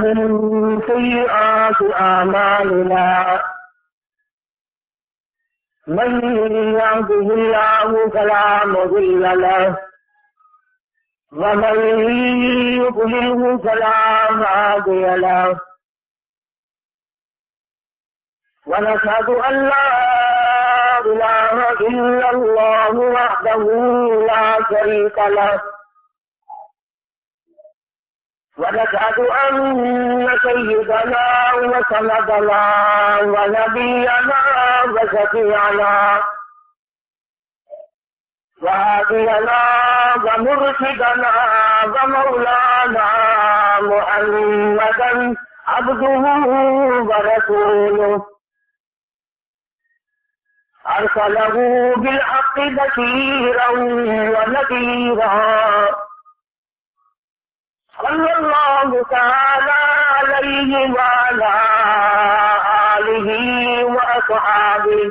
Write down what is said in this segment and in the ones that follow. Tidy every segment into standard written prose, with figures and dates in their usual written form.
من سيئات أعمالنا من يهده الله فلا مضل له ومن يضلله فلا هادي له ونشهد أن لا إله إلا الله وحده لا شريك له ونشهد أن سيدنا وسندنا ونبينا وشفيعنا وهادينا ومرشدنا ومولانا محمدا عبده ورسوله أرسله بالحق بشيرا ونذيرا صلى الله تعالى عليه وعلى آله وأصحابه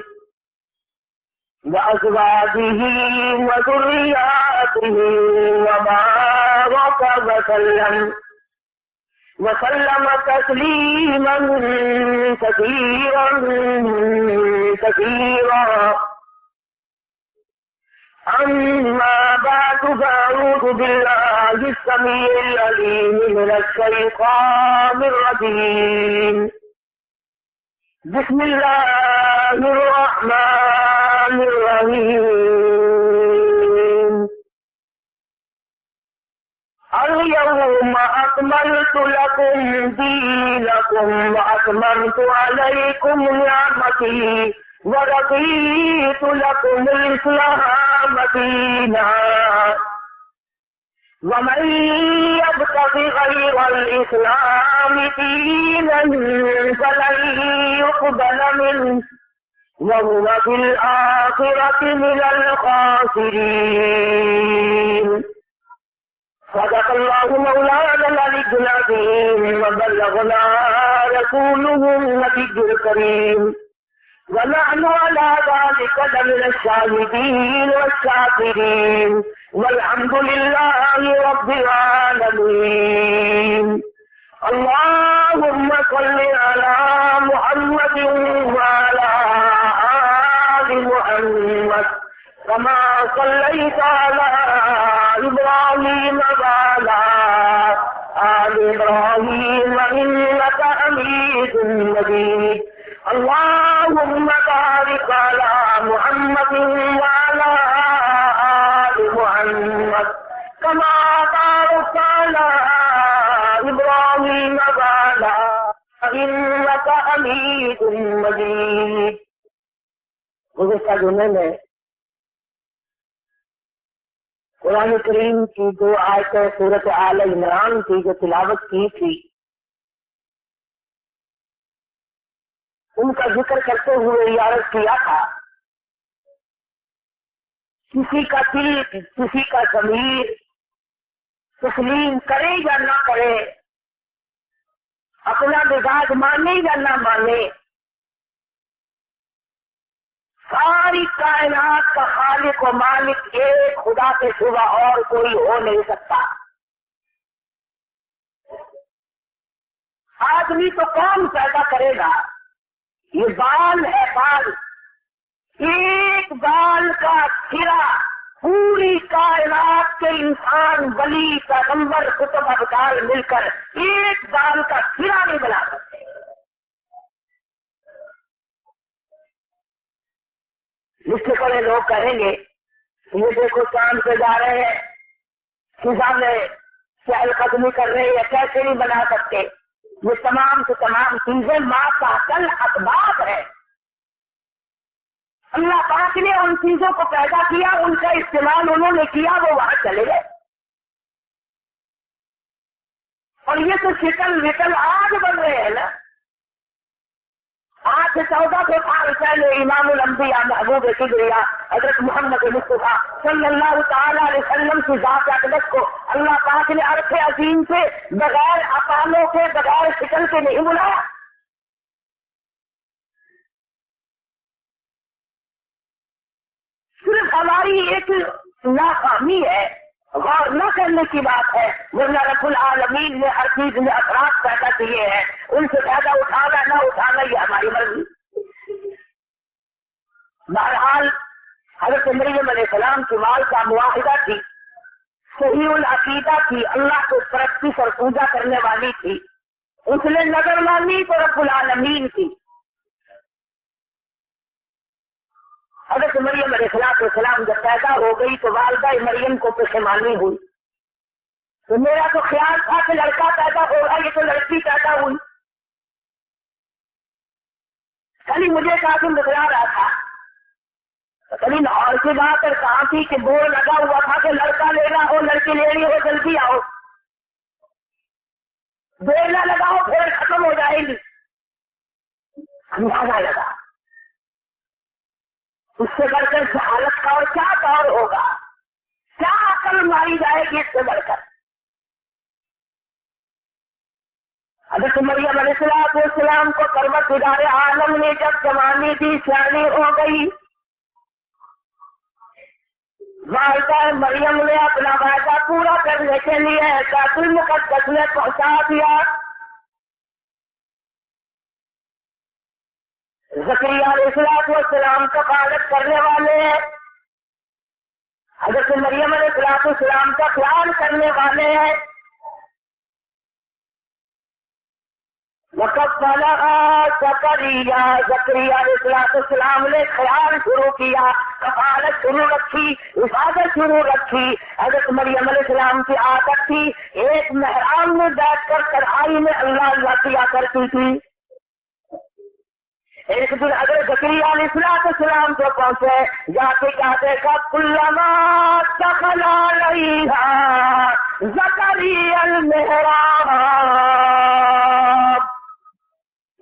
وأزواجه وذرياته وبارك وسلم تسليما كثيرا كثيرا. أما بعد فأعوذ بالله السميع العليم من الشيطان الرجيم. بسم الله الرحمن الرحيم. اليوم أكملت لكم دينكم وأتممت عليكم نعمتي ورضيت لكم الإسلام دينا ومن يبتغ غير الإسلام دينا فلن يقبل منه وهو في الآخرة من الخاسرين. صدق الله مولانا العلي العظيم وبلغنا رسوله النبي الكريم ونحن على ذلك لمن الشاهدين والشاكرين والحمد لله رب العالمين. اللهم صل على محمد وعلى آل محمد كما صليت على إبراهيم وعلى آل إبراهيم إنك حميد مجيد. اللهم بارك على محمد وعلى آل محمد كما باركت على إبراهيم وعلى إنك حميد مجيد. گزشتہ جمعے میں قرآن کریم کی 2 آیتیں سورۃ آل عمران کی جو تلاوت کی تھی ان کا ذکر کرتے ہوئے یہ عرض کیا تھا کسی کا دل کسی کا ضمیر تسلیم کرے یا نہ کرے، اپنا مزاج مانے یا نہ مانے، ساری کائنات کا خالق و مالک ایک خدا کے سوا اور کوئی ہو نہیں سکتا. آدمی تو کون پیدا کرے گا؟ یہ بال ہے، بال، ایک بال کا سرا پوری کائنات کے انسان ولی پیغمبر کتب ابطال مل کر ایک بال کا سرا نہیں بنا سکتے. لکھنے والے لوگ کہیں گے یہ دیکھو چاند پہ جا رہے ہیں، فضا میں چہل قدمی کر رہے ہیں، کیسے نہیں بنا سکتے؟ یہ تمام سے تمام چیزیں ماں کا کل اسباب ہے. اللہ پاک نے ان چیزوں کو پیدا کیا، ان کا استعمال انہوں نے کیا، وہ وہاں چلے گئے. اور یہ تو شکل وکل آج بن رہے ہیں نا. آج سے 1400 سال پہلے امام الانبیاء محبوب کبریا حضرت محمد مصطفیٰ صلی اللہ تعالیٰ علیہ وسلم کی ذات اقدس کو اللہ پاک نے عرش عظیم سے بغیر اپالوں کے بغیر شکل کے نہیں بلایا. صرف ہماری ایک ناکامی ہے غور نہ کرنے کی بات ہے، ورنہ رب العالمین نے ہر چیز میں اثرات پیدا کیے ہیں، ان سے فائدہ اٹھانا نہ اٹھانا یہ ہماری مرضی۔ بہرحال حضرت مریم علیہ السلام کی مال کا معاہدہ تھی، صحیح العقیدہ تھی، اللہ کو پرستش اور پوجا کرنے والی تھی، اس نے نظر مانی تو رب العالمین کی۔ حضرت مریم علیہ السلام جب پیدا ہو گئی تو والدہ مریم کو پشیمانی ہوئی، تو میرا تو خیال تھا کہ لڑکا پیدا ہوگا، یہ تو لڑکی پیدا ہوئی۔ کبھی مجھے کافی بتلا رہا تھا، کبھی لاہور کی بات اور کہاں تھی کہ بورڈ لگا ہوا تھا کہ لڑکا لینا ہو لڑکی لینی ہو جلدی آؤ، دیر نہ لگاؤ پھر ختم ہو جائے گی۔ اندازہ لگا اس سے بڑھ کر جہالت کا اور کیا دور ہوگا، کیا عقل ماری جائے گی اس سے بڑھ کر۔ حضرت مریم علیہ السلام کو پروردگار عالم نے جب جوانی دی، سیانی ہو گئی، والدہ مریم نے اپنا وعدہ پورا کرنے کے لیے بیت المقدس میں پہنچا دیا۔ زکریا علیہ السلام کفالت کرنے والے ہیں، حضرت مریم علیہ السلام کا خیال کرنے والے ہیں۔ زکریا علیہ السلام نے خیال شروع کیا، کفالت شروع رکھی، عبادت شروع رکھی۔ حضرت مریم علیہ السلام کی عادت تھی ایک محراب میں بیٹھ کر کڑھائی میں اللہ اللہ کیا کرتی تھی۔ ایک دن اگر زکریا علیہ السلام کو پہنچے، جا کے کیا دیکھا، کلما دخل علیہا زکریا المحراب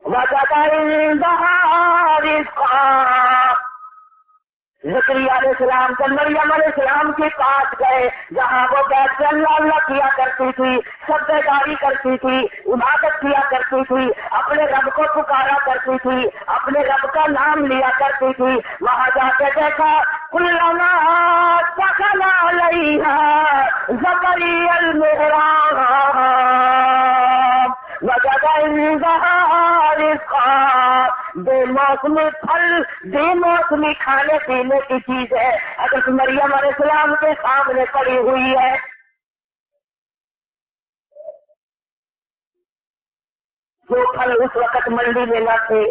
وجد عندها رزقا۔ زکریا علیہ السلام جب مریم علیہ السلام کے پاس گئے، جہاں وہ بیٹھ کے اللہ اللہ کیا کرتی تھی، سبزیداری کرتی تھی، عبادت کیا کرتی تھی، اپنے رب کو پکارا کرتی تھی، اپنے رب کا نام لیا کرتی تھی، وہاں جا کے دیکھا کلما دخل علیہا زکریا المحراب وجد عندها رزقا۔ بے موسمی پھل، بے موسمی کھانے پینے کی چیز ہے، حضرت مریم علیہ السلام کے سامنے پڑی ہوئی ہے۔ جو پھل اس وقت منڈی میں نہ تھے،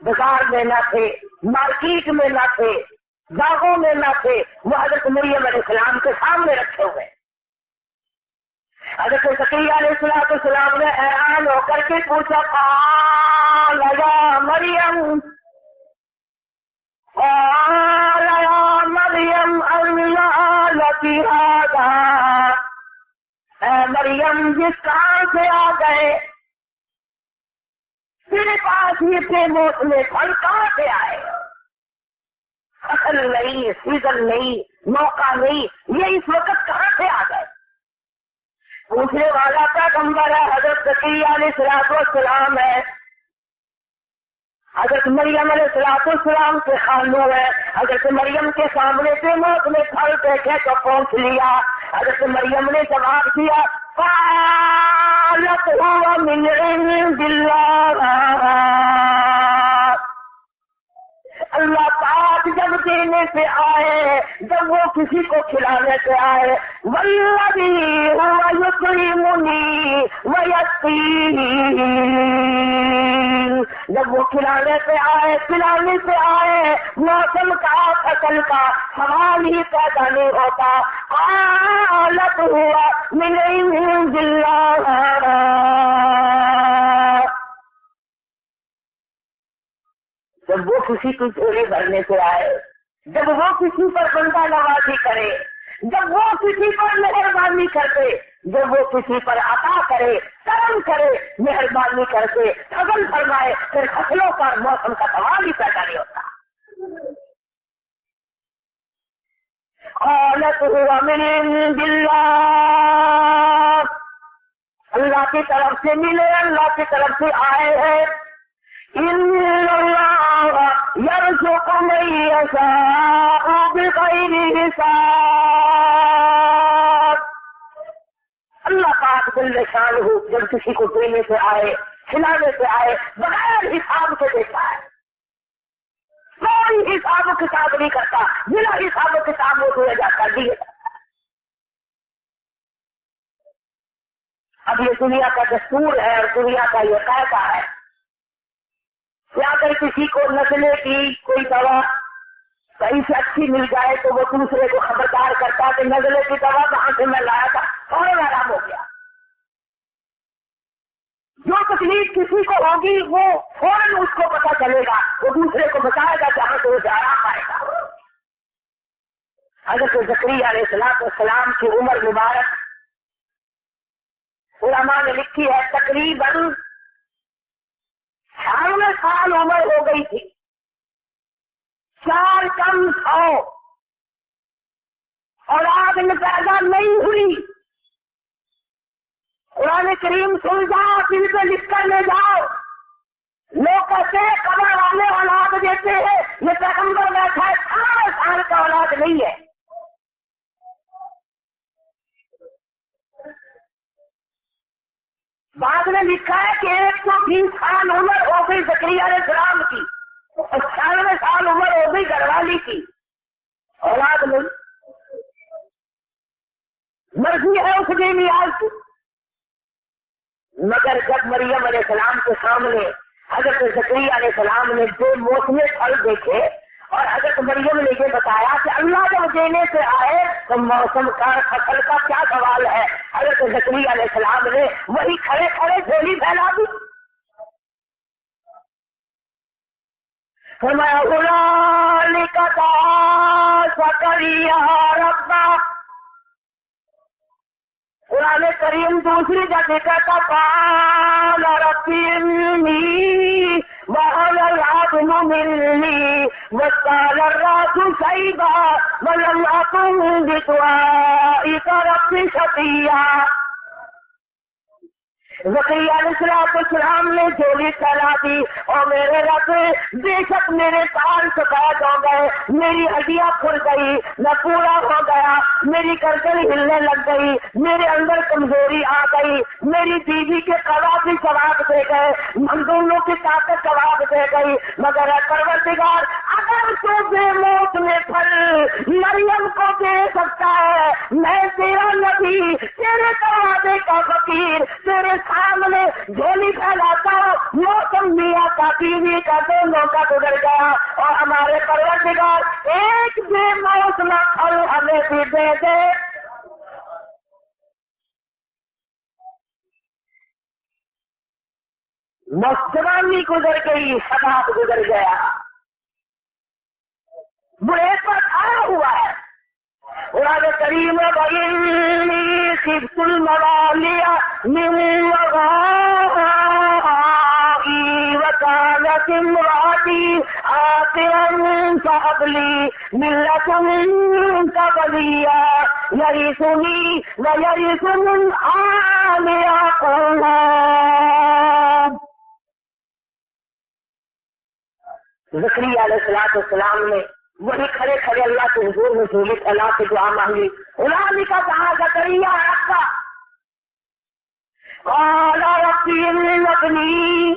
بازار میں نہ تھے، مارکیٹ میں نہ تھے، باغوں میں نہ تھے، وہ حضرت مریم علیہ السلام کے سامنے رکھے ہوئے۔ حضرت زکریا علیہ السلام نے حیران ہو کر کے پوچھا، قال یا مریم، قال یا مریم انّا لکی ھذا، اے مریم جس کہاں سے آ گئے، تیرے پاس یہ بے موسم پھل کہاں سے آئے؟ فصل نہیں، سیزن نہیں، موقع نہیں، یہ اس وقت کہاں سے آ گئے؟ پوچھنے والا پیغمبر ہے حضرت زکریا علیہ السلام ہے، حضرت مریم علیہ السلام کے خالو ہے۔ حضرت مریم کے سامنے سے موت میں پھل دیکھے تو پہنچ لیا۔ حضرت مریم نے جواب دیا، قالت هو من عند اللہ، اللہ پاک جب دینے سے آئے، جب وہ کسی کو کھلانے سے آئے، والذی هو یطعمنی ویسقین، جب وہ کھلانے سے آئے، پلانے سے آئے، موسم کا، فصل کا سوال ہی پیدا نہیں ہوتا۔ قالت هو من عند اللہ، جب وہ کسی کی جھولی بھرنے سے آئے، جب وہ کسی پر بندہ نوازی کرے، جب وہ کسی پر مہربانی کرتے، جب وہ کسی پر عطا کرے، کرم کرے، مہربانی کر کے فضل فرمائے، پھر فصلوں کا موسم کا سوال ہی پیدا نہیں ہوتا۔ قالت هو من عند اللہ، اللہ کی طرف سے ملے، اللہ کی طرف سے آئے ہیں۔ ان اللہ یرزق من یشاء بغیر حساب، اللہ پاک جل شانہ جب کسی کو دینے سے آئے، کھلانے سے آئے، بغیر حساب سے دیتا ہے، کوئی حساب و کتاب نہیں کرتا، بلا حساب و کتاب وہ دیا جاتا دیے جاتا۔ اب یہ دنیا کا دستور ہے اور دنیا کا یہ قاعدہ ہے کہ اگر کسی کو نزلے کی کوئی دوا کہیں سے اچھی مل جائے تو وہ دوسرے کو خبردار کرتا کہ نزلے کی دوا کہاں سے میں لایا تھا، فوراً آرام ہو گیا۔ جو تکلیف کسی کو ہوگی وہ فوراً اس کو پتا چلے گا، وہ دوسرے کو بتائے گا جہاں سے اسے آرام آئے گا۔ حضرت زکریا علیہ السلام کی عمر مبارک علماء نے لکھی ہے تقریباً 96 سال عمر ہو گئی تھی، 4 کم 100 اولاد میں پیدا نہیں ہوئی۔ قرآن کریم سن جاؤ، دل پہ لکھ کر لے جاؤ۔ لوگ کہتے ہیں قبر والے اولاد دیتے ہیں، یہ پیغمبر بیٹھا ہے 18 سال کا اولاد نہیں ہے۔ بعد میں لکھا ہے کہ 120 سال عمر ہو گئی زکریا علیہ السلام کی، 96 سال عمر ہو گئی گھر والی کی، اولاد نہیں۔ مرضی ہے اس کی نیاز کی، مگر جب مریم علیہ السلام کے سامنے حضرت زکریا علیہ السلام نے 2 موسمی پھل دیکھے اور حضرت مریم نے یہ بتایا کہ اللہ جب دینے سے آئے تو موسم کا فصل کا کیا سوال ہے، حضرت زکریا علیہ السلام نے وہی کھڑے کھڑے جھولی پھیلا دی۔ فرمایا هنالک دعا زکریا ربہ۔ قرآن کریم دوسری جگہ کہتا قال رب انی وهن العظم منی واشتعل الرأس شیبا ولم أكن بدعائك رب شقیا۔ زکریا علیہ السلام نے جھولی پھیلا دی اور میرے رب بے شک میرے کان سفید ہو گئے، میری ہڈیاں کھل گئی، میں پورا ہو گیا، میری گردن ہلنے لگ گئی، میرے اندر کمزوری آ گئی، میری بیوی کے قواب بھی جواب دے گئے، مندونوں کی طاقت جواب دے گئی، مگر اے پروردگار اگر تو بے موت میں پھل مریم کو دے سکتا ہے، میں تیرا نبی، تیرے دروازے کا فقیر، تیرے سامنے جھولی پھیلاتا ہوں، موسم میاں کا بیوی کا دونوں کا گزر گیا اور ہمارے پروردگار ایک بے موسم پھل ہمیں بھی دے دے۔ جوانی گزر گئی، شباب گزر گیا، بڑھے پر آیا ہوا ہے۔ قرآن کریم وَإِنِّي خِفْتُ الْمَوَالِيَ مِنْ وَرَائِي وَكَانَتِ امْرَأَتِي عَاقِرًا فَهَبْ لِي مِن لَّدُنكَ وَلِيًّا يَرِثُنِي وَيَرِثُ مِنْ آلِ يَعْقُوبَ۔ زکریا علیہ السلام نے وہی کھڑے کھڑے اللہ کے حضور میں جھولی پھیلا کے دعا مانگی۔ اولئک دعا زکریا ربہ قال رب ابنی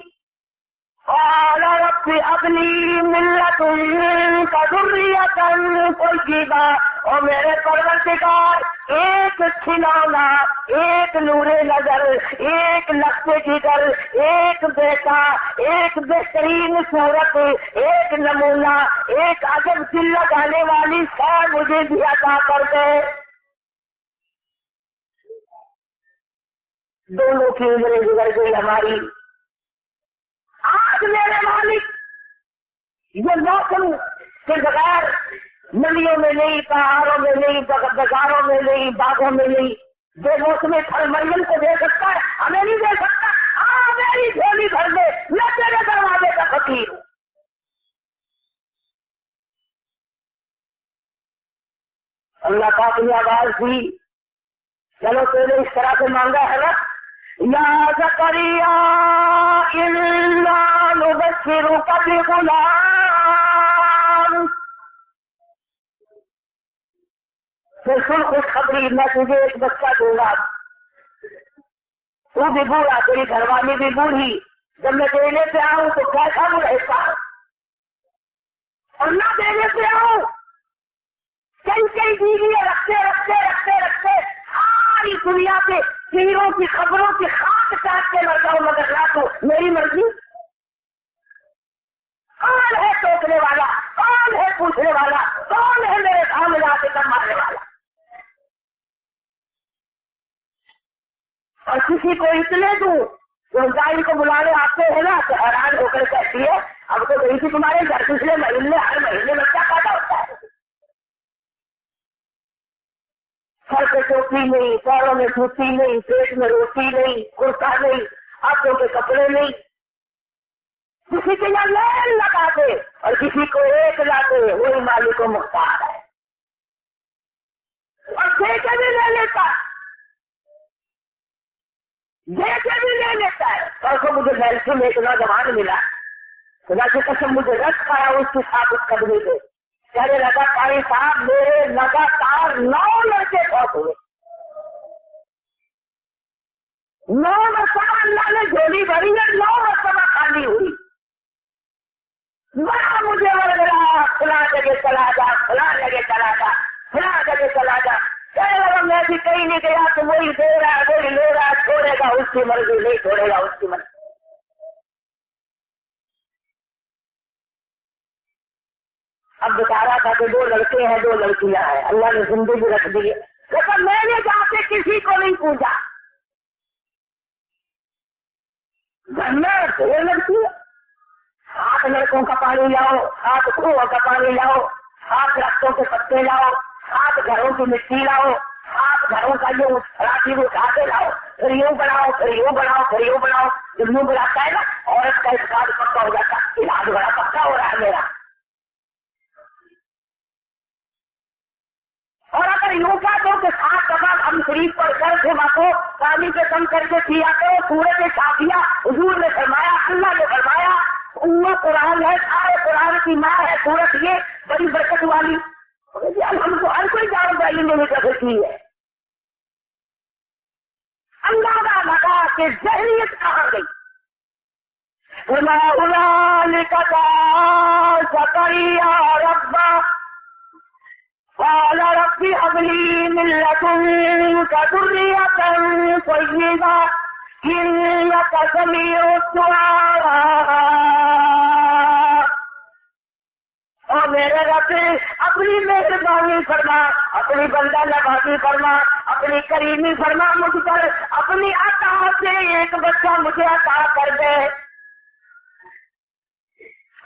قال رب ابنی من لدنک ذریۃ طیبہ۔ اور میرے پروردگار ایک کھلونا، ایک نور نظر، ایک لفظ جگر، ایک بیٹا، ایک بہترین صورت، ایک نمونہ، ایک عجب دل لگانے والی شے مجھے بھی عطا کر دے۔ دونوں کی عمریں گزر گئی ہماری۔ آج میرے مالک یہ موسم کے بغیر ندیوں میں نہیں، پہاڑوں میں نہیں، بازاروں میں نہیں، باغوں میں نہیں، بے موسمی پھل مریم کو دے سکتا ہے، ہمیں نہیں دے سکتا۔ ہاں میری جھولی بھر دے، میں تیرے دروازے کا فقیر ہوں۔ اللہ پاک نے آواز دی، چلو تیرے اس طرح سے مانگا ہے نا، یا زکریا انا نبشرک بغلام، پھر سن خوشخبری میں تجھے ایک بچہ دوں گا۔ تو بھی بوڑھا، تیری گھر والی بھی بوڑھی، جب میں دینے پہ آؤں تو کیسا وہ رہتا، اور نہ دینے پہ آؤں کئی کئی بیویاں رکھتے رکھتے رکھتے رکھتے ساری دنیا کے پیروں کی خبروں کی خاک چاٹ کے لڑ جاؤں، مگر نہ تو میری مرضی۔ کون ہے ٹوکنے والا، کون ہے پوچھنے والا، کون ہے میرے سامنے آ کے دم مارنے والا؟ اور کسی کو اتنے دوں جو گاڑی کو بلانے آتے ہیں نا تو حیران ہو کر کہتی ہے اب تو گئی تھی تمہارے گھر، پچھلے مہینے ہر مہینے بچہ پیدا ہوتا ہے، سر پہ ٹوپی نہیں، پیروں میں جوتی نہیں، پیٹ میں روٹی نہیں، کرتا نہیں، ہاتھوں کے کپڑے نہیں، کسی کے یہاں لین لگا دے اور کسی کو ایک لاتے، وہی مالک کو مختار ہے، اور دے کے بھی لے لیتا، دے کے بھی لے لیتا ہے۔ پرسوں مجھے میلسی میں ایک نوجوان ملا، خدا کی قسم مجھے رس کھایا اس کے ساتھ اس قدمی سے، کہنے لگا قاری صاحب میرے لگاتار 9 لڑکے بہت ہوئے، 9 مرتبہ اللہ نے جھولی بھری ہے، 9 مرتبہ خالی ہوئی، بڑا مجھے لگ رہا فلاں جگہ چلا جا، فلاں جگہ چلا جا، فلاں جگہ چلا جا، کہنے لگا میں بھی کہیں نہیں گیا تو وہی دے رہا ہے، وہی لے رہا ہے، چھوڑے گا اس کی مرضی، نہیں چھوڑے گا اس کی مرضی۔ اب بتا رہا تھا کہ 2 لڑکے ہیں 2 لڑکیاں ہیں، اللہ نے زندگی رکھ دی ہے، لیکن میں نے جا کے کسی کو نہیں پوچھا، گھر میں 2 لڑکی، 7 لڑکوں کا پانی لاؤ، 7 کنووں کا پانی لاؤ، 7 درختوں کے پتے لاؤ، 7 گھروں کی مٹی لاؤ، 7 گھروں کا یوں راٹھی اٹھا کے لاؤ، پھر یوں بناؤ، پھر یوں بناؤ، پھر یوں بناؤ، جب یوں بناتا ہے نا عورت کا علاج پکا ہو جاتا، علاج بڑا پکا ہو رہا ہے میرا۔ اور اگر یوں کا دو کہ 7 دفعہ ہم شریف پر کر کے کو پانی پہ کم کر کے پیا کرو، پورے کے کافیا حضور نے فرمایا، اللہ نے فرمایا، قرآن ہے، سارے قرآن کی ماں ہے سورت، یہ بڑی برکت والی، ہم کو ہر کوئی جان بائی نے کیسے کی ہے، اندازہ لگا کہ ذہنیت کہاں گئی۔ قال رب هب لي من لدنك ذرية طيبة إنك سميع الدعاء۔ اور میرے رب اپنی مہربانی فرما، اپنی بندہ نوازی فرما، اپنی کریمی فرما مجھ پر، اپنی عطا سے ایک بچہ مجھے عطا کر دے۔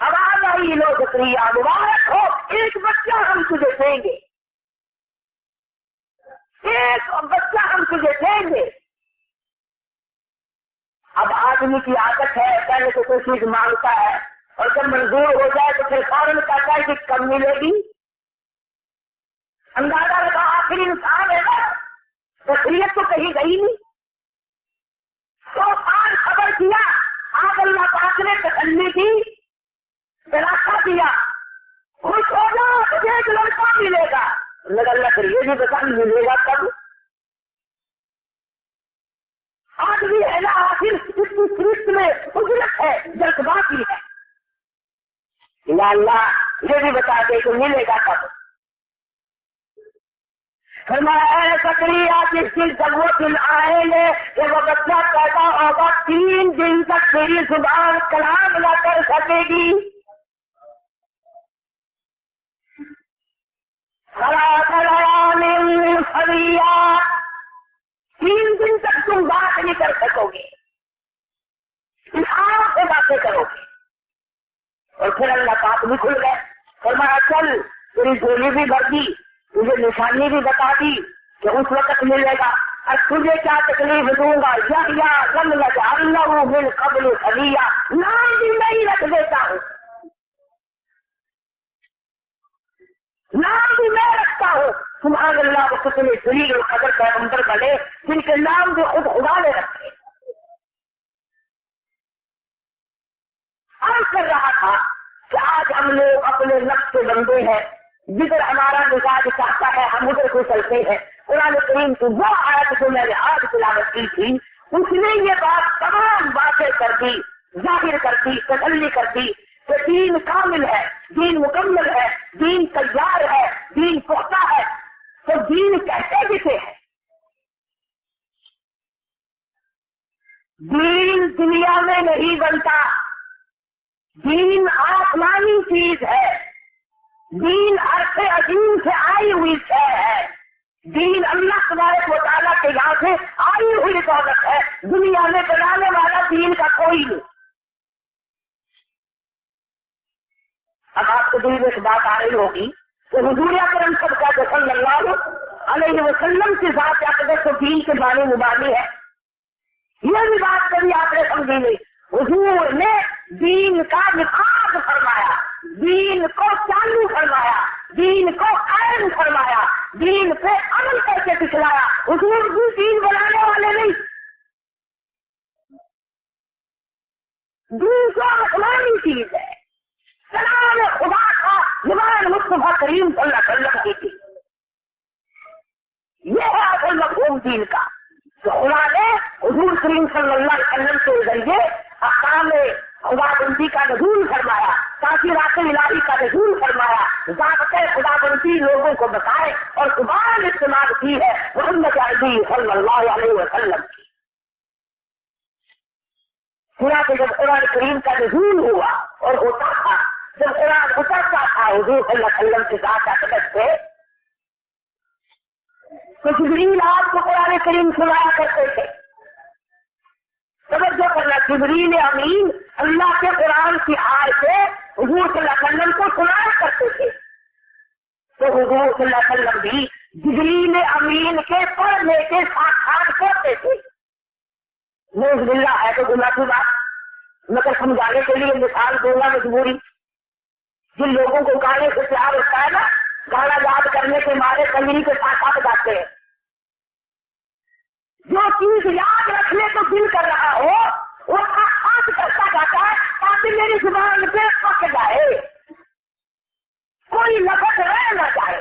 آواز آئی لو شکریہ، مبارک ہو، ایک بچہ ہم تجھے دیں گے، ایک بچہ ہم تجھے دیں گے۔ اب آدمی کی عادت ہے پہلے تو کوئی چیز مانگتا ہے اور جب منظور ہو جائے تو پھر فوراً کہتا ہے کہ کم ملے گی، اندازہ لگا آخر انسان ہے نا، بصیرت تو کہیں گئی نہیں، تو آج خبر کیا، آج اللہ پاک نے تسلی کی، دلاسا دیا، خوش ہو جا تجھے ایک لڑکا ملے گا، اللہ پھر یہ بھی بتا ملے گا کب؟ آج بھی ہے نا، آخر اس کی صرف میں اجرت ہے، جذباتی ہے، یا اللہ یہ بھی بتا دے کہ ملے گا کب؟ فرمایا زکریا جس دن جب وہ دن آئیں گے کہ وہ بچہ پیدا ہوگا 3 دن تک تیری زبان کلام نہ کر سکے گی، 3 دن تک تم بات نہیں کر سکو گے، انسانوں سے باتیں کرو گے۔ اور پھر اللہ پاک بھی کھل گئے، فرمایا چل تیری جھولی بھی بھر دی، تجھے نشانی بھی بتا دی کہ اس وقت ملے گا، اور تجھے کیا تکلیف دوں گا، یا غم لجعلہ من قبل سمیہ، نام بھی نہیں رکھ دیتا ہوں، نام بھی میں رکھتا ہوں۔ سبحان اللہ، وہ کتنے جلیل القدر پیغمبر بنے جن کے نام بھی خود خدا نے رکھے۔ عرض کر رہا تھا کہ آج ہم لوگ اپنے نفس کے بندے ہیں، جدھر ہمارا مزاج چاہتا ہے ہم ادھر کو چلتے ہیں۔ قرآن کریم کی وہ آیت جو میں نے آج تلاوت کی تھی اس نے یہ بات تمام باتیں کر دی، ظاہر کر دی، تسلی کر دی کہ دین کامل ہے، دین مکمل ہے، دین تیار ہے، دین پختہ ہے۔ تو دین کہتے کسے ہے؟ دین دنیا میں نہیں بنتا، دین آسمانی چیز ہے، دین عرش عظیم سے آئی ہوئی شے ہے، دین اللہ تبارک و تعالیٰ کے یہاں سے آئی ہوئی دولت ہے، دنیا میں بنانے والا دین کا کوئی نہیں۔ اب آپ کو دل میں ایک بات آ رہی ہوگی کہ حضور اکرم صلی اللہ علیہ وسلم کی ذات اقدس کو دین کے معنی مبانی ہے، یہ بھی بات کبھی آپ نے سمجھی نہیں۔ حضور نے دین کا نفاذ فرمایا، دین کو چالو فرمایا، دین کو قائم فرمایا، دین پہ عمل کر کے دکھلایا۔ حضور بھی دین بنانے والے نہیں، دین تو آسمانی چیز ہے، کلام خدا کا زبان مصطفیٰ کریم صلی اللہ علیہ وسلم کی تھی، یہ ہے اصل مفہوم دین کا۔ تو خدا نے حضور کریم صلی اللہ علیہ وسلم کے ذریعے احکام خدا بندی کا نزول فرمایا، تاثیرات الہی کا نزول فرمایا، ضابطۂ خدا بندی لوگوں کو بتائے اور زبان استعمال کی ہے محمد عربی صلی اللہ علیہ وسلم کی۔ کہ جب قرآن کریم کا نزول ہوا اور ہوتا تھا، جب قرآن اترتا تھا حضور صلی اللہ علیہ وسلم کی ذات اقدس سے، تو جبریل آپ کو قرآن کریم سنایا کرتے تھے۔ توجہ کرنا، جبریل امین اللہ کے قرآن کی آیت سے حضور صلی اللہ علیہ وسلم کو سنایا کرتے تھے، تو حضور صلی اللہ علیہ وسلم بھی جبریل امین کے پڑھنے کے ساتھ ساتھ پڑھتے تھے۔ نعوذ باللہ، ہے تو گناہ کی بات، مگر سمجھانے کے لیے مثال دوں گا مجبوری۔ جن لوگوں کو گانے سے پیار ہوتا ہے نا، گانا یاد کرنے کے مارے کنجری کے ساتھ ساتھ گاتے ہیں۔ جو چیز یاد رکھنے کو دل کر رہا ہو وہ ہاتھ کرتا جاتا ہے تاکہ میری زبان پہ پک جائے، کوئی لفظ رہ نہ جائے۔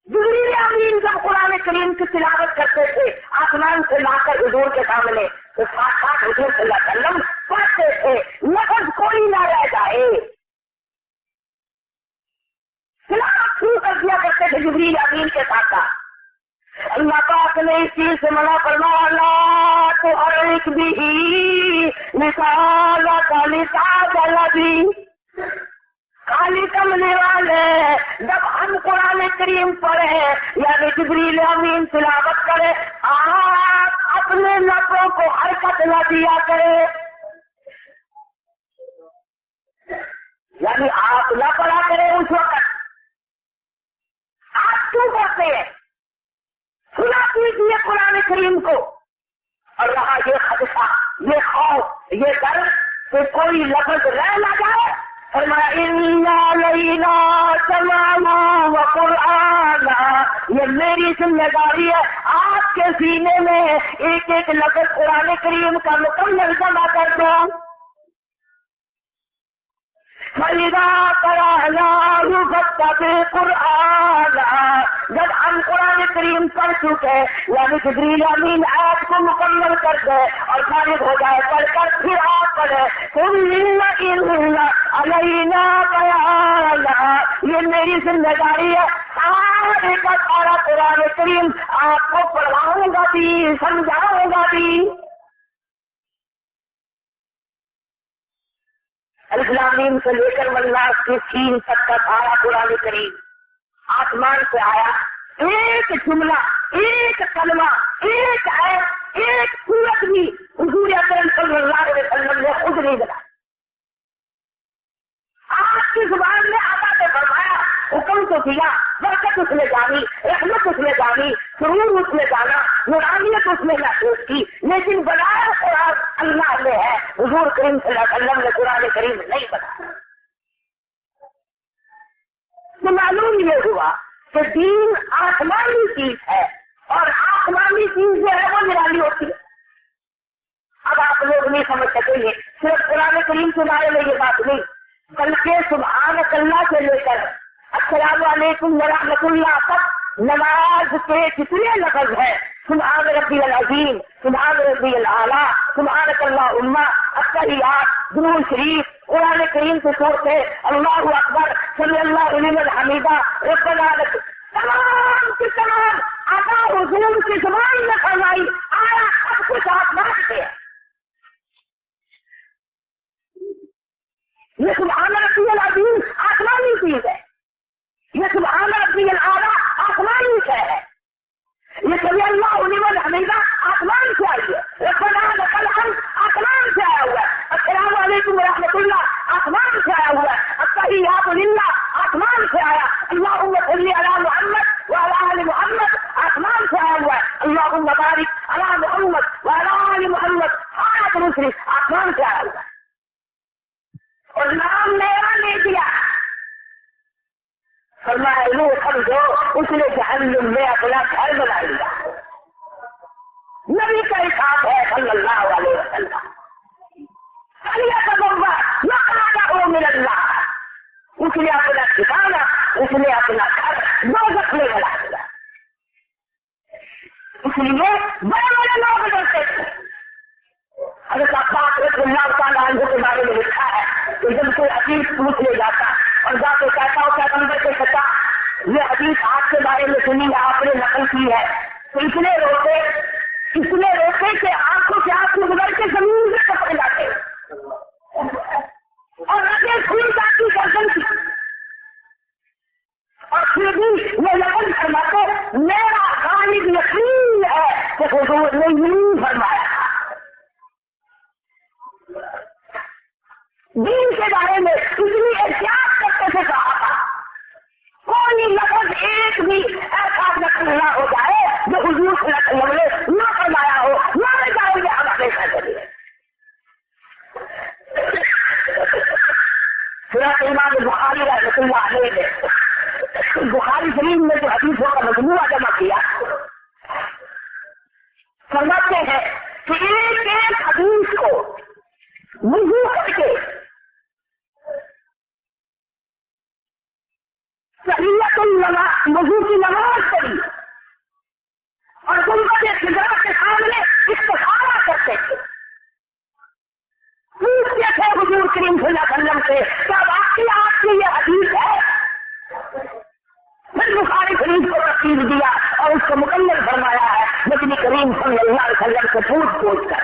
جبریل امین جب قرآن کریم کی تلاوت کرتے تھے آسمان سے لا کر حضور کے سامنے، تو ساتھ ساتھ حضور صلی اللہ علیہ وسلم پڑھتے تھے، لفظ کوئی نہ رہ جائے۔ تلاوت شروع کر دیا کرتے تھے جبریل امین کے ساتھ ساتھ۔ اللہ پاک نے اس چیز سے منع فرمایا، لا تحرک بہ لسانک لتعجل بہ۔ خالی کملی والے جب ہم قرآن کریم پڑھے یعنی جبریل امین تلاوت کرے، آپ اپنے لبوں کو حرکت نہ دیا کرے، یعنی آپ نہ پڑھا کرے اس وقت۔ آپ کیوں کرتے ہیں؟ سنا کیجیے قرآن کریم کو، اور رہا یہ خدشہ، یہ خوف، یہ ڈر کہ کوئی لفظ رہ نہ جائے، فرمایا اِنَّا عَلَيْنَا سَمْعَهُ وَقُرْآنَهُ، یہ میری ذمہ داری ہے آپ کے سینے میں ایک ایک لفظ قرآن کریم کا مکمل جمع کر دو۔ فَإِذَا قَرَأْنَاهُ فَاتَّبِعْ قُرْآنَهُ، جب ہم قرآن کریم پڑھ چکے یعنی جبریل امین آیت کو مکمل کر دے اور فارغ ہو جائے پڑھ کر، پھر آپ پڑھے ثُمَّ عَلَيْنَا بَيَانَهُ، یہ میری ذمہ داری ہے سارے کا سارا قرآن کریم آپ کو پڑھاؤں گا بھی، سمجھاؤں گا بھی۔ الف لام میم سے لے کر والناس کی سین تک کا سارا قرآن کریم آسمان سے آیا، ایک جملہ، ایک کلمہ، ایک آیت، ایک سورت بھی حضور اکرم صلی اللہ علیہ وسلم نے خود نہیں بنایا۔ آپ کی زبان میں عطا سے فرمایا، حکم تو دیا، برکت اس نے جانی، رحمت اس نے جانی، سرور اس نے جانا، نورانیت اس نے محسوس کی، لیکن بنایا قرآن اللہ نے ہے، حضور کریم صلی اللہ علیہ وسلم نے قرآن کریم نہیں بنایا۔ تو معلوم یہ ہوا کہ دین آسمانی چیز ہے اور آسمانی چیز جو ہے وہ نرالی ہوتی ہے۔ اب آپ لوگ نہیں سمجھ سکیں گے، صرف قرآن کریم کے بارے میں یہ بات نہیں، بلکہ سبحانک اللہ سے لے کر السلام علیکم ورحمۃ اللہ تک نماز کے کتنے لفظ ہیں، سبحان ربی العظیم، سبحان ربی الاعلیٰ، سبحانک اللہم، التحیات، درود شریف، قرآن کریم سے سورتے اللہ اکبر، صلی اللہ علیہ الحمیدہ، ربنا لک، تمام کی تمام آقا حضور کی زبان میں فرمائی آیا سب کچھ آسمان سے ہے۔ یہ سبحان ربی العظیم آسمانی چیز ہے، یہ سبحان ربی الاعلیٰ آسمانی شے ہے، یہ سبھی اللہ علیہ الحمیدہ آسمان سے آئی ہے، ربنا لک الحمد آسمان سے آیا ہوا ہے، السلام علیکم ورحمۃ اللہ آسمان سے آیا ہوا ہے، التحیات للہ آسمان سے آیا، اللہم صلی علی محمد وعلی آل محمد آسمان سے آیا ہوا ہے، اللہم بارک علی محمد وعلی آل محمد سارا دوسری آسمان سے آیا ہوا ہے، اور نام میرا لے دیا، فرمایا لو سمجھو اس نے جہنم میں اپنا گھر بنا لیا، نبی کا حساب ہے صلی اللہ علیہ وسلم، من اللہ، اس نے اپنا ٹھکانا، اس نے اپنا گھر دوزخ میں بنا دیا، اس لیے بڑے بڑے لوگ ڈرتے تھے۔ حضرت عباس رضی اللہ تعالیٰ عنہ کے بارے میں لکھا ہے کہ جب کوئی حدیث پوچھ لے جاتا اور جا کے کہتا ہو کیا اندر سے سچا یہ حدیث آپ کے بارے میں سنی ہے، آپ نے نقل کی ہے، تو اتنے روتے کہ آنکھوں سے آنکھوں گزر کے زمین سے ٹپک جاتے اور رگیں کھل جاتی گردن کی، اور پھر بھی وہ لگن فرماتے میرا غالب یقین ہے کہ حضور نے یوں فرمایا تھا۔ دین کے بارے میں اتنی احتیاط کرتے سے کہا تھا، کوئی لفظ ایک بھی ایسا نقل نہ ہو جائے جو حضور صلی اللہ علیہ وسلم نے نہ فرمایا ہو، نہ جائیں گے ہم ہمیشہ کے لیے۔ سورۃ امام بخاری رحمۃ اللہ علیہ نے بخاری شریف میں جو حدیثوں کا مجموعہ جمع کیا، فرماتے ہیں کہ ایک ایک حدیث کو وضو کر کے تحیۃ النماز وضو کی نماز پڑھی اور گنبد خضرا کے سامنے استخارہ کرتے تھے، پوچھتے تھے حضور کریم صلی اللہ علیہ وسلم سے کیا واقعی آپ کی یہ حدیث ہے؟ پھر بخاری شریف کو تفصیل دیا اور اس کو مکمل فرمایا ہے نبی کریم صلی اللہ علیہ وسلم سے پوچھ کر۔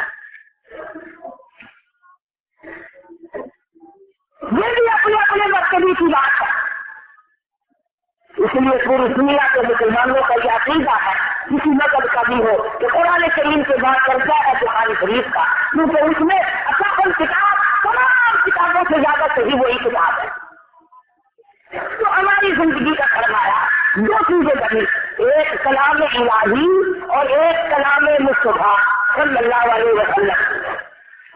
یہ بھی اپنے اپنے مرتبے کی بات ہے، اس لیے پوری دنیا کے مسلمانوں کا یہ عقیدہ ہے کسی مذہب کا بھی ہو کہ قرآن کریم کے بعد درجہ ہے بخاری شریف کا، کیونکہ اس میں اصل کتاب تمام کتابوں سے زیادہ صحیح وہی کتاب ہے۔ تو ہماری زندگی کا فرمایا دو چیزیں بنی، ایک کلام الہی اور ایک کلام مصطفیٰ صلی اللہ علیہ وسلم،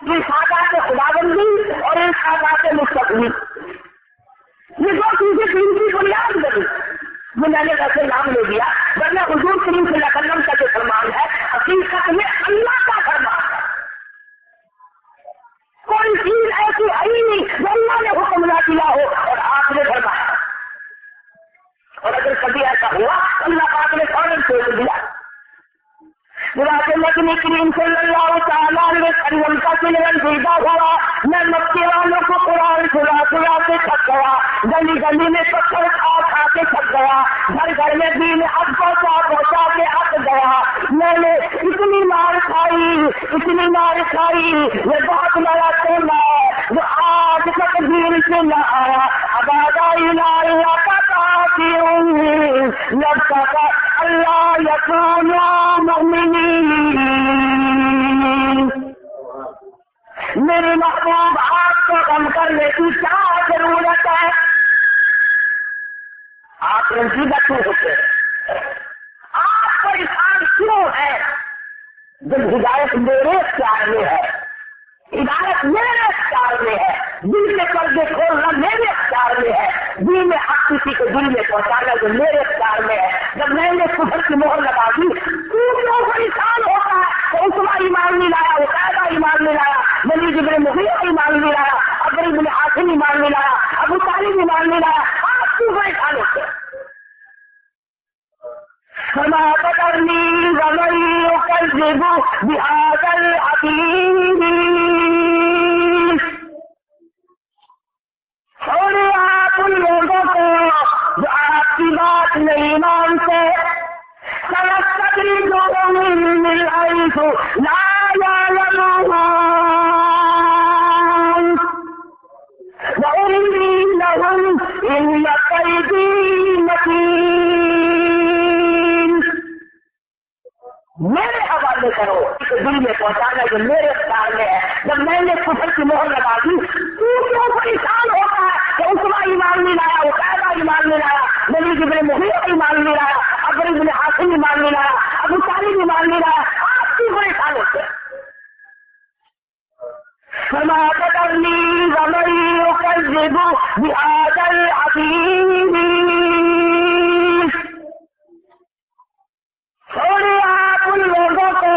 یہ سادات خداوندی اور ایک سادات مستقبل، یہ دو چیزیں دین کی بنیاد بنی، وہ میں نے ویسے نام لے دیا، ورنہ حضور کریم صلی اللہ علیہ وسلم کا جو فرمان ہے حقیقت میں اللہ کا فرمان ہے، کوئی چیز ایسی ہے ہی نہیں جو اللہ نے حکم نہ دیا ہو اور آپ نے فرمایا، اور اگر کبھی ایسا ہوا اللہ پاک نے فوراً چھوڑ دیا۔ نبی کریم صلی اللہ تعالیٰ علیہ وسلم کا چلن پیدا ہوا، میں مکے والوں کو قرآن سنا کے تھک گیا، گلی گلی میں پتھر کھا کے تھک گیا، گھر گھر میں دین حق پہنچا کے حق گیا، میں نے اتنی مار کھائی یہ بہت بڑا سونا ہے جو آج تک دین سے نہ آیا، اللہ کا کافی ہوں جب تک اللہ یکون مومنین۔ میرے محبوب آپ کو غم کرنے کی کیا ضرورت ہے؟ آپ رنجیدہ کیوں ہوتے ہیں؟ آپ پریشان کیوں ہے؟ جب ہدایت میرے اختیار میں ہے، ہدایت میرے اختیار میں ہے، دل میں پردے کھولنا میرے اختیار میں ہے، دل میں حق کسی کو دل میں پہنچانا جو میرے اختیار میں ہے، جب میں نے کفر کی مہر لگا دی کیوں پریشان ہوتا ہے؟ تو عثمان ایمان نہیں لایا، عقیدہ ایمان نہیں لایا، ولید بن مغیرہ ایمان نہیں لایا، عمرو بن عاصم ایمان نہیں لایا، ابو طالب ایمان نہیں لایا، آپ کیوں پریشان ہوتے ہیں؟ فما تذرني ومن يكذب بهذا الحديث چھوڑے آپ ان لوگوں کو جو آپ کی بات نہیں مانتے سنستدرجهم من حيث لا يعلمون وأملي لهم إن كيدي متين میرے حوالے کرو دل میں پہنچانا جو میرے اختیار میں ہے. جب میں نے کفر کی مہر لگا دی تو کیوں پریشان ہوتا ہے کہ عثمہ ایمان نہیں لایا, عقیدہ ایمان نہیں لایا, ولید بن مغیرہ ایمان نہیں لایا, عمرو بن عاصم ایمان نہیں لایا, ابو طالب ایمان نہیں لایا, آپ کیوں پریشان ہوتے ہیں؟ فما تذرني ومن يكذب بهذا الحديث چھوڑے آپ ان لوگوں کو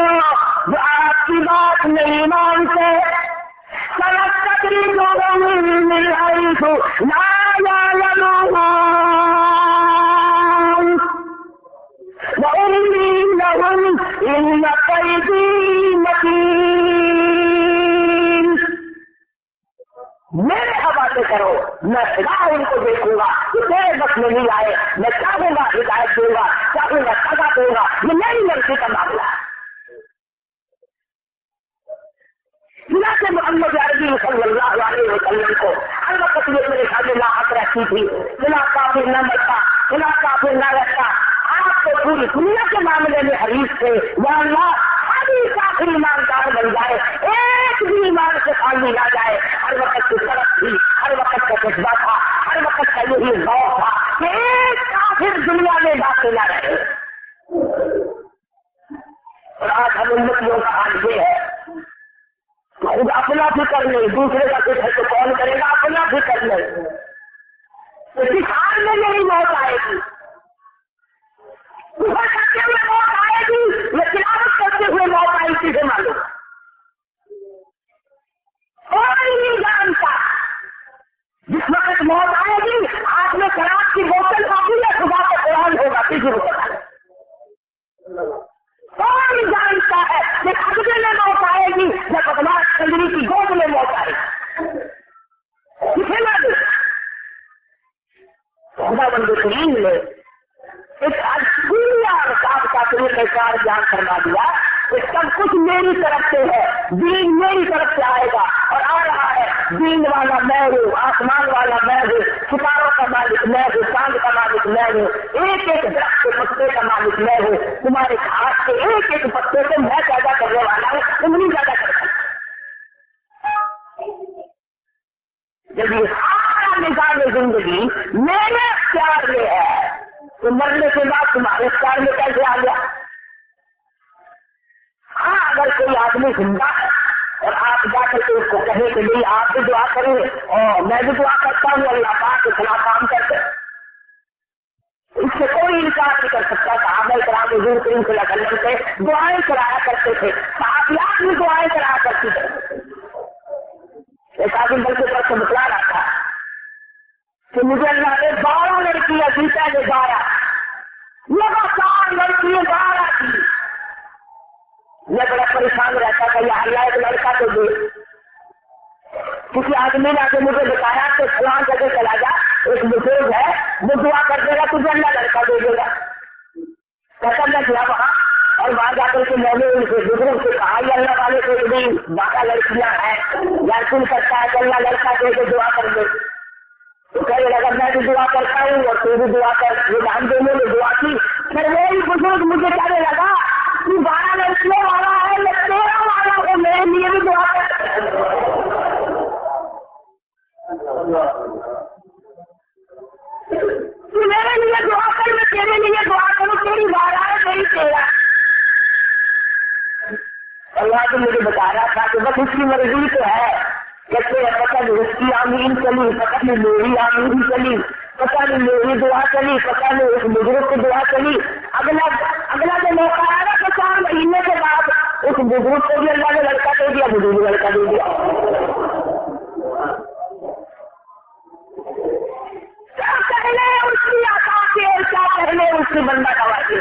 جو آپ کی بات نہیں مانتے سنستدرجهم من حيث لا يعلمون وأملي لهم إن كيدي متين میرے حوالے کرو, میں خدا ان کو دیکھوں گا کہ میرے وقت میں نہیں آئے, میں چاہوں گا ہدایت دوں گا, چاہوں گا سزا دوں گا, یہ میری مرضی کا معاملہ ہے. جناب محمد عربی صلی اللہ علیہ وسلم کو ہر وقت یہ میرے سامنے لاحق رہتی تھی, جناب کافر نہ مرتا, جناب کافر نہ رہتا. آپ کو پوری دنیا کے معاملے میں حریف تھے, یا اللہ سبھی کافر ایماندار بن جائے, ایک بھی ایمان سے خالی نہ جائے. ہر وقت کی طرف تھی, ہر وقت کا جذبہ تھا, ہر وقت کا یہی غور تھا کہ ایک کافر دنیا میں باقی نہ رہے. اور آج ہم امتیوں کا حال یہ ہے خود اپنا فکر نہیں, دوسرے کا کچھ ہے تو کون کرے گا, اپنا فکر نہیں. تو جس حال میں میری موت آئے گی, اوپر کرتے ہوئے موت آئے گی, یا تلاوت کرتے ہوئے موت آئی کسے معلوم؟ کوئی نہیں جانتا. جس وقت موت آئے گی آپ نے شراب کی بوتل کافی ہے, صبح کا قرآن ہوگا, کسی کو پتا نہیں. کون جانتا ہے کہ خطبے میں موت آئے گی یا بدماش کنجری کی گود میں موت آئے گی, کسے معلوم؟ خدا بند کریم نے ایک دنیا اور صاحب کا طریقہ کار بیان کروا دیا کہ سب کچھ میری طرف سے ہے, دین میری طرف سے آئے گا اور آ رہا ہے. دین والا میں ہوں, آسمان والا میں ہوں, ستاروں کا مالک میں ہوں, چاند کا مالک میں ہوں, ایک ایک درخت کے پتے کا مالک میں ہوں, تمہارے ہاتھ کے ایک ایک پتے کو میں پیدا کرنے والا ہوں, تم نہیں پیدا کر سکتے. جب یہ سارا نظام زندگی میرے اختیار میں ہے تو مرنے کے بعد تمہارے اختیار میں کیسے آ گیا؟ ہاں, اگر کوئی آدمی زندہ ہے اور آپ جا کر کے اس کو کہیں کہ نہیں آپ بھی دعا کریں اور میں بھی دعا کرتا ہوں, اللہ پاک اتنا کام کرتے, اس سے کوئی انکار نہیں کر سکتا. صحابہ کرام حضور کریم صلی اللہ علیہ وسلم سے دعائیں کرایا کرتے تھے, صحابیات بھی دعائیں کرایا کرتی تھے. ایک آدمی بلکہ پر سے بتلا رہا تھا کہ مجھے اللہ نے 12 لڑکیاں جیتا نے 12 لگاتار لڑکیاں 12 کی. میں بڑا پریشان رہتا تھا, یا اللہ ایک لڑکا تو دے. کسی آدمی نے آگے مجھے بتایا کہ فلاں جگہ چلا جا, ایک بزرگ ہے وہ دعا کر دے گا, تجھے اللہ لڑکا دے دے گا. کیسا میں گیا وہاں اور وہاں جا کر کے میں نے ان سے بزرگ سے کہا, یہ اللہ والے کو بھی 12 لڑکیاں ہیں, یا تم کرتا ہے کہ اللہ لڑکا دے کے دعا کر دے. تو کہنے لگا میں بھی دعا کرتا ہوں اور تو بھی دعا کر. یہ ہم دونوں نے دعا کی. پھر وہی بزرگ مجھے کہنے لگا تو 12 لڑکیوں والا ہے یا 13 والا ہے, میرے لیے بھی دعا کر. تو میرے لیے دعا کر, میں تیرے لیے دعا کروں, تیری 12 ہے میری 13. اللہ تو مجھے بتا رہا تھا کہ بس اس کی مرضی تو ہے. کہتے ہیں پتہ نہیں اس کی آمین چلی, پتہ نہیں میری آمین چلی, پتہ نہیں میری دعا چلی, پتہ نہیں اس بزرگ کی دعا چلی. اگلا جو موقع آیا نا تو 4 مہینے کے بعد اس بزرگ کو بھی اللہ نے لڑکا دے دیا, بزرگ لڑکا دے دیا. کیا پہلے اس کی عطا کے, کیا پہلے اس کی بندہ گواہی.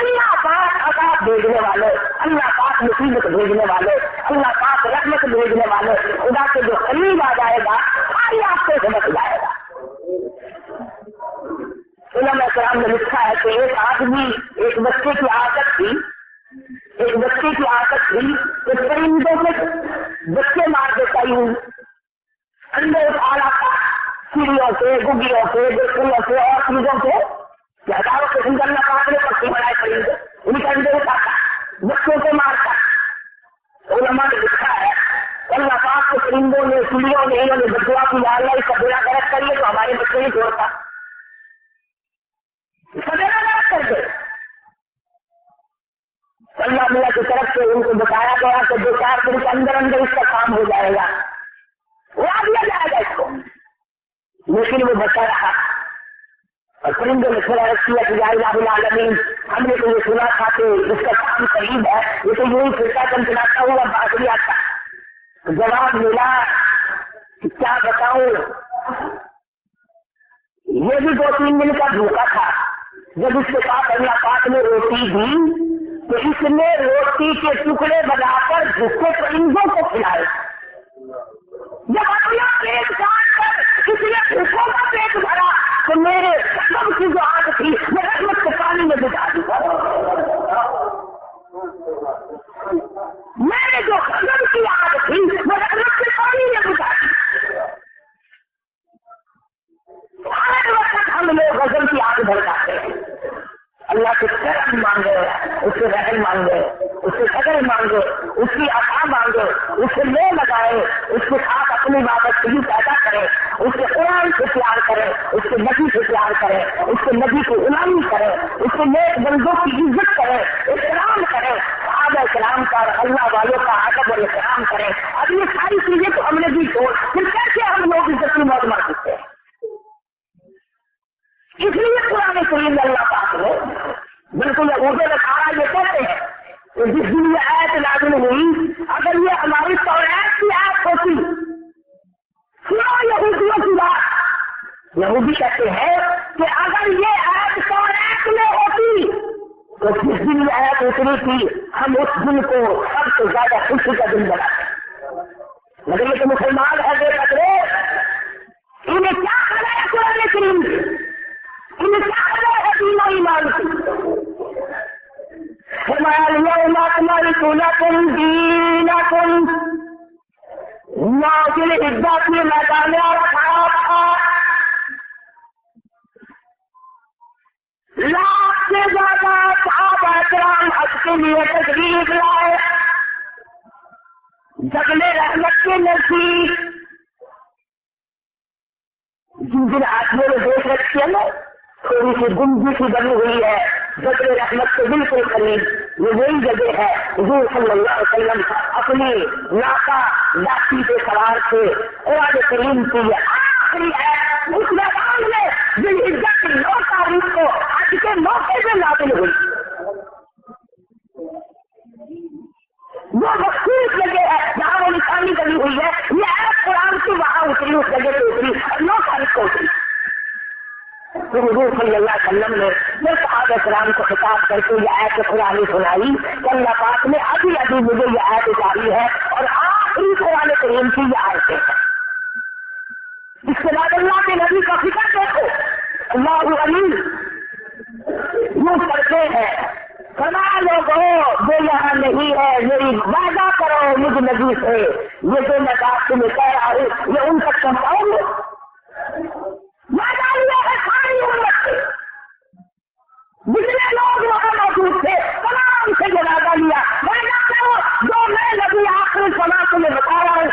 اللہ پاک عذاب بھیجنے والے، اللہ پاک مصیبت بھیجنے والے، اللہ پاک رحمت بھیجنے والے خدا کے جو قریب آ جائے گا ساری آپ سے بچ جائے گا۔ علماء کرام نے لکھا ہے کہ ایک آدمی ایک بچے کی عادت تھی کہ پرندوں کے بچے مار دیتا ہی انڈے اٹھا لاتا چڑیوں سے، گگیوں سے، بچڑیوں سے اور چیزوں سے کہ ہزاروں کے سندر نہ کاٹنے پکے بنائے پرندے، ان کے انڈے اٹھاتا، بچوں کو مارتا۔ علماء نے لکھا ہے اللہ پاک کے پرندوں نے، چڑیوں نے، انہوں نے بدعا کی یا اللہ اس کا بیڑا غلط کریے تو ہمارے بچے نہیں چھوڑتا، اس کا بیڑا غلط کر دے۔ اللہ میاں کی طرف سے ان کو بتایا گیا کہ 2-4 دن کے اندر اندر اس کا کام ہو جائے گا، اڑا دیا جائے گا اس کو، لیکن وہ بچا رہا۔ اور پرندوں نے پھر عرض کیا کہ یا الہ العالمین، ہم نے تو یہ سنا تھا کہ اس کا کام قریب ہے، یہ تو یوں ہی پھرتا چمچلاتا ہوا باز بھی آتا۔ جواب ملا کہ کیا بتاؤں، یہ بھی 2-3 دن کا بھوکا تھا، جب اس کے پاس اللہ پاک نے روٹی دی تو اس نے روٹی کے ٹکڑے بنا کر بھوکے پرندوں کو کھلائے۔ جب اپنا پیٹ کاٹ کر کسی نے بھوکوں کا پیٹ بھرا تو میرے سب کی جو آنکھ تھی میں رحمت کے پانی میں بتا دی، میرے جو غضب کی آنکھ تھی میں رحمت کے پانی میں بتا دی۔ ہر وقت ہم لوگ غضب کی آنکھ بھڑکاتے ہیں، اللہ سے کرم مانگے، اس سے رحم مانگے، اس سے قدر مانگے، اس کی عطا مانگے، اس سے لے لگائے، اس کے ساتھ اپنی وابستگی پیدا کرے، اس کے قرآن سے پیار کرے، اس کے نبی سے پیار کرے، اس کے نبی کی غلامی کرے، اس کے نیک بندوں کی عزت کرے، احترام کرے، صحابہ کرام کا اور اللہ والوں کا ادب اور احترام کرے۔ اب یہ ساری چیزیں تو ہم نے بھی چھوڑ، پھر کیسے ہم لوگ عزت کی موت مار سکتے ہیں؟ اس لیے قرآن کریم اللہ پاک نے بالکل اردو لکھا یہ کہتے ہیں کہ جس دن یہ آیت نازل ہوئی اگر یہ ہماری توریت کی آیت ہوتی، سنو یہودیوں کی بات، یہودی کہتے ہیں کہ اگر یہ آیت توریت میں ہوتی تو جس دن یہ آیت اتری تھی ہم اس دن کو سب سے زیادہ خوشی کا دن بناتے، مگر یہ تو مسلمان ہے بے قدرے، انہیں کیا کرنا ہے قرآن کریم کی، انہیں کیا کرنا ہے دین و ایمان کی۔ فرمایا اليوم اکملت لکم دینکم، نازل عزت میں میدان عرفات تھا، لاکھ سے زیادہ صحابہ کرام حج کے لیے تشریف لائے، جبل رحمت کے نزدیک، جن دن آدمیوں نے دیکھ رکھی ہے نا تھوڑی سی گنجی سی بنی ہوئی ہے جبل رحمت کے بالکل قریب، یہ وہی جگہ ہے حضور صلی اللہ علیہ وسلم اپنی ناقہ لاٹھی پہ سوار تھے، قرآن کریم کی یہ آخری ہے اس میدان میں جن عزت کی 9 تاریخ کو آج کے موقع سے نازل ہوئی، وہ مخصوص جگہ ہے جہاں وہ نشانی بنی ہوئی ہے، یہ ہے قرآن کی وہاں اتری، اس جگہ پہ اتری اور 9 تاریخ کو اتری۔ تو حضور صلی اللہ علیہ وسلم نے جب صحابہ کرام کو خطاب کر کے یہ آیت قرآن سنائی کہ اللہ پاک نے ابھی ابھی مجھے یہ آیت اتاری ہے اور آخری قرآن کریم کی یہ آیتیں ہیں۔ اس کے بعد اللہ کے نبی کا فکر دیکھو، اللہ علیم یوں کرتے ہیں، فرمایا لوگوں جو یہاں نہیں ہے میری وعدہ کرو مجھ نبی سے، یہ جو میں بات تمہیں کہہ رہا ہوں یہ ان تک پہنچاؤ گے، وعدہ لیا ہے ساری امت سے، جتنے لوگ وہاں موجود تھے تمام سے یہ وعدہ لیا، وعدہ کرو جو میں نبی آخری سما تمہیں بتا رہا ہوں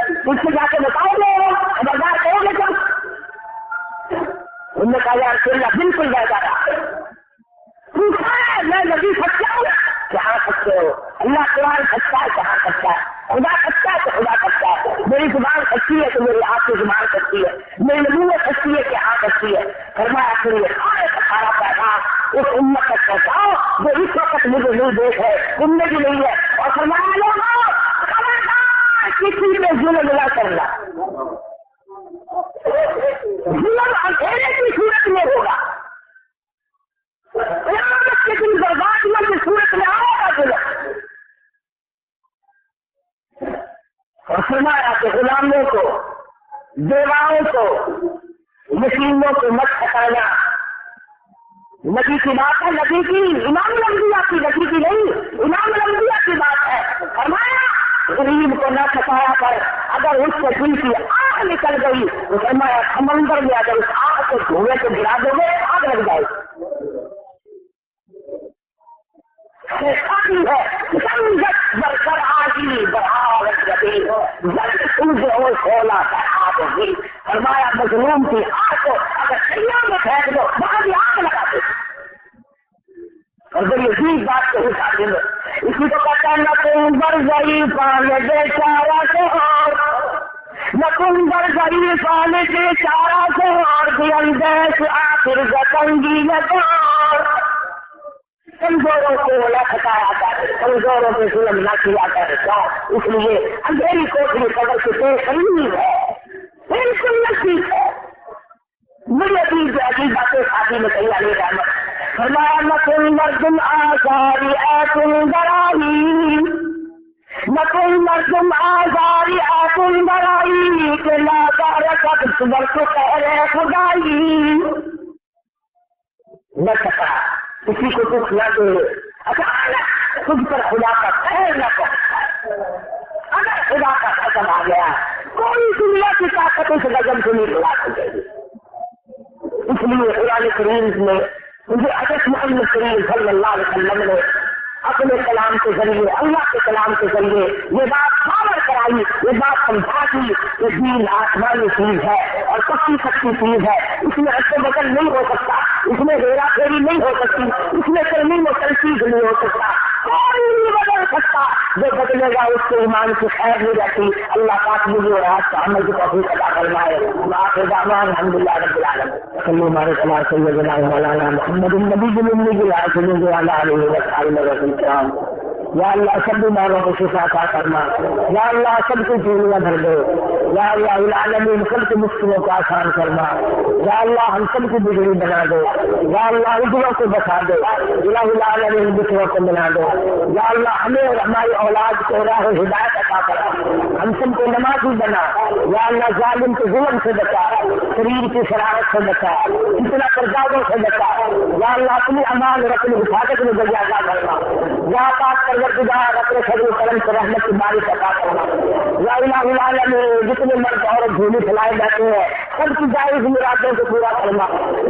اس سے جا کے بتاؤ گے، خبردار کرو گے جب؟ انہوں نے کہا یا رسول اللہ بالکل وعدہ رہا، پوچھا ہے میں نبی سچا ہوں، کہاں سچے ہو؟ اللہ قرآن سچا ہے، کہاں سچا ہے؟ خدا سچا ہے تو خدا سچا ہے، میری زبان سچی ہے تو میری آپ کی زبان سچی ہے، میری نبوت سچی ہے کہ ہاں سچی ہے۔ فرمایا پھر یہ سارا پیغام اس امت تک پہنچاؤ جو اس وقت مجھے نہیں دیکھ ہے، تم نے بھی نہیں ہے، اور فرمایا لوگوں خبردار کسی میں ظلم نہ کرنا، ظلم اندھیرے کی صورت میں ہوگا، قیامت کے لیکن بربادیوں کی صورت میں آئے گا ظلم. اور فرمایا کہ غلاموں کو، بیواؤں کو، یتیموں کو مت ہٹانا. نبی کی بات ہے، نبی کی، امام الانبیاء کی، نبی کی نہیں، امام الانبیاء کی بات ہے. فرمایا غریب کو نہ ستایا کر، اگر اس سے دل کی آگ نکل گئی تو فرمایا سمندر میں اگر اس آگ کو دھوئے کو گرا دو گے آگ لگ جائے گی. ہے برکر آگی برآورت جبی جلد سوجے اور کھولا کر آگ ہوگی. فرمایا مظلوم کی آگ کو اگر سیاح میں پھینک دو وہاں بھی آگ لگا دو. اور بڑی عجیب بات کو اٹھا دیں گے. اسی کو کہتا ہے نہ تم بر گئی پانے بے چارہ سے اور نہ تم بر گئی پانے بے چارہ سے اور بھی اندیش آخر گتنگی ندار. کمزوروں کو نہ ستایا کر، کمزوروں پہ ظلم نہ کیا کر. اس لیے اندھیری کوٹری قبر سے بے قریب ہے، بالکل نزدیک ہے. بڑی عجیب عجیب باتیں شادی میں کہی علی رحمت. فرمایا نہ تم مردم آزاری اے تم برائی، نہ تم مردم آزاری اے تم برائی کہ لا رکھت صبر کو پہرے خدائی. نہ سکا کسی کو دکھ نہ دے، اچانک خود پر خدا کا خیر نہ پہنچتا ہے. اگر خدا کا ختم آ گیا کوئی دنیا کی طاقت اس لگن سے نہیں بلا سکے گی. اس لیے قرآن کریم میں مجھے حضرت محمد کریم صلی اللہ علیہ وسلم نے اپنے کلام کے ذریعے، اللہ کے کلام کے ذریعے یہ بات باور کرائی، یہ بات سمجھا دی کہ دین آسمانی چیز ہے اور سچی سچی چیز ہے. اس میں رد و بدل نہیں ہو سکتا، اس میں ہیرا پھیری نہیں ہو سکتی، اس میں ترمیم و تنقید نہیں ہو سکتا. کوئی نہیں بدل سکتا. جو بدلے گا اس کے ایمان کی خیر نہیں رہتی. اللہ پاک مجھے اور آپ کا عمل کی توفیق عطا فرمائے. آخر دعوانا الحمدللہ رب العالمین. صلی اللہ علیہ وسلم مولانا محمد النبی الامی علیہ وسلم. یا اللہ سب بیماروں کو شفا عطا فرما. یا اللہ سب کی چوریاں بھر دے. یا اللہ العالمین سب کی مشکلوں کو آسان فرما. یا اللہ ہم سب کی بگڑی بنا دے. یا اللہ اجروں کو بچا دے. الہ العالمین بچوں کو ملا دے. یا اللہ ہمیں اور ہماری اولاد کو راہ ہدایت عطا فرما. ہم سب کو نمازی بنا. یا اللہ ظالم کے ظلم سے بچا، شریر کی شرارت سے بچا، اتنا پردادوں سے بچا. یا اللہ اپنی امان اور اپنی حفاظت میں ذریعہ عطا فرما. یا پاک پروردگار اپنے فضل و کرم سے رحمت کی بارش عطا فرما. یا الہ العالمین جتنے مرد عورت جھولی پھیلائے جاتے ہیں سب کی جائز مرادوں کو پورا فرما.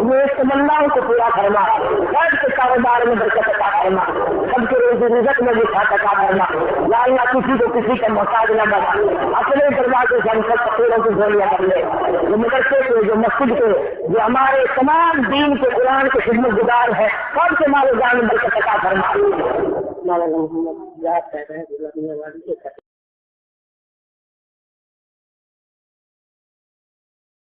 یہ تمناؤں کو پورا فرما. سب کے کاروبار میں برکت عطا فرما. سب کے روزی رزق میں بھی خاص عطا فرما. یا اللہ کسی کو کسی کا محتاج نہ بنا. اپنے دروازے سے ہم سب فقیروں کی جھولیاں کر لے. جو مدرسے کے، جو مسجد کے، جو ہمارے تمام دین کے قرآن کے خدمت گزار ہیں سب کے مال و جان میں برکت عطا فرما.